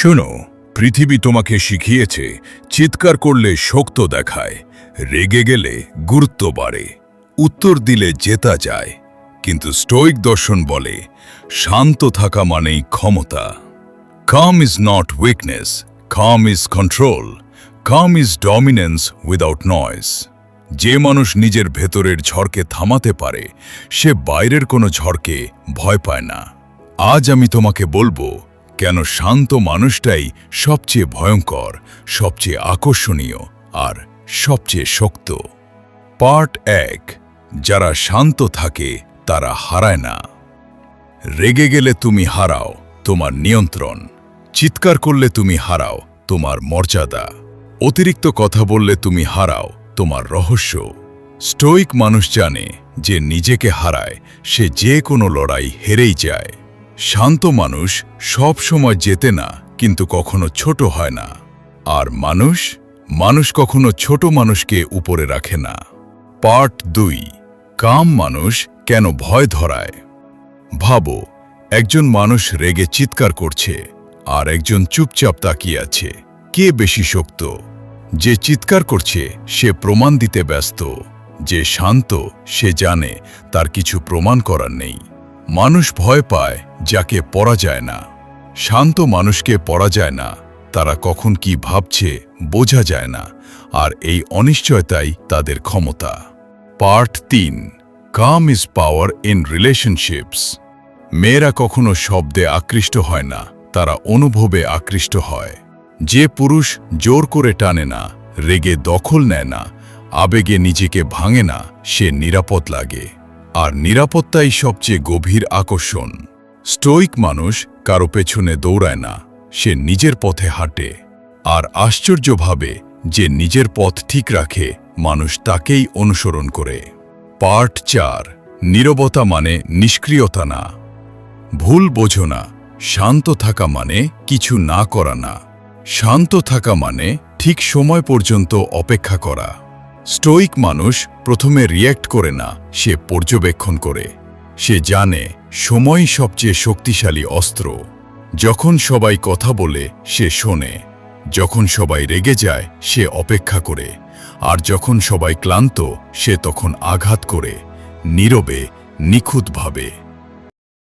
শোনো, পৃথিবী তোমাকে শিখিয়েছে চিৎকার করলে শক্ত দেখায়, রেগে গেলে গুরুত্ব বাড়ে, উত্তর দিলে জেতা যায়। কিন্তু স্টোইক দর্শন বলে শান্ত থাকা মানেই ক্ষমতা। Calm is not weakness, calm is control, calm is dominance without noise. যে মানুষ নিজের ভেতরের ঝড়কে থামাতে পারে সে বাইরের কোনো ঝড়কে ভয় পায় না। আজ আমি তোমাকে বলবো কেন শান্ত মানুষটাই সবচেয়ে ভয়ঙ্কর, সবচেয়ে আকর্ষণীয় আর সবচেয়ে শক্ত। পার্ট 1। যারা শান্ত থাকে তারা হারায় না। রেগে গেলে তুমি হারাও তোমার নিয়ন্ত্রণ, চিৎকার করলে তুমি হারাও তোমার মর্যাদা, অতিরিক্ত কথা বললে তুমি হারাও তোমার রহস্য। স্টোইক মানুষ জানে যে নিজেকে হারায় সে যে কোনো লড়াই হেরেই যায়। শান্ত মানুষ সব সময় জেতে না, কিন্তু কখনো ছোট হয় না। আর মানুষ কখনো ছোট মানুষকে উপরে রাখে না। পার্ট 2। কাম মানুষ কেন ভয় ধরায়। ভাবো, একজন মানুষ রেগে চিৎকার করছে আর একজন চুপচাপ তাকিয়ে আছে। কে বেশি শক্ত? যে চিৎকার করছে সে প্রমাণ দিতে ব্যস্ত, যে শান্ত সে জানে তার কিছু প্রমাণ করার নেই। মানুষ ভয় পায় যাকে পড়া যায় না। শান্ত মানুষকে পড়া যায় না, তারা কখন কি ভাবছে বোঝা যায় না, আর এই অনিশ্চয়তাই তাদের ক্ষমতা। Part 3। Calm is power in relationships. মেয়েরা কখনো শব্দে আকৃষ্ট হয় না, তারা অনুভবে আকৃষ্ট হয়। যে পুরুষ জোর করে টানে না, রেগে দখল নেয় না, আবেগে নিজেকে ভাঙে না, সে নিরাপদ লাগে। আর নিরাপত্তাই সবচেয়ে গভীর আকর্ষণ। স্টোইক মানুষ কারো পেছনে দৌড়ায় না, সে নিজের পথে হাঁটে। আর আশ্চর্যভাবে যে নিজের পথ ঠিক রাখে মানুষ তাকেই অনুসরণ করে। পার্ট 4। নীরবতা মানে নিষ্ক্রিয়তা না। ভুল বোঝো না, শান্ত থাকা মানে কিছু না করা না। শান্ত থাকা মানে ঠিক সময় পর্যন্ত অপেক্ষা করা। স্টোইক মানুষ প্রথমে রিয়্যাক্ট করে না, সে পর্যবেক্ষণ করে। সে জানে সময়ই সবচেয়ে শক্তিশালী অস্ত্র। যখন সবাই কথা বলে সে শোনে, যখন সবাই রেগে যায় সে অপেক্ষা করে, আর যখন সবাই ক্লান্ত সে তখন আঘাত করে, নীরবে, নিখুঁতভাবে।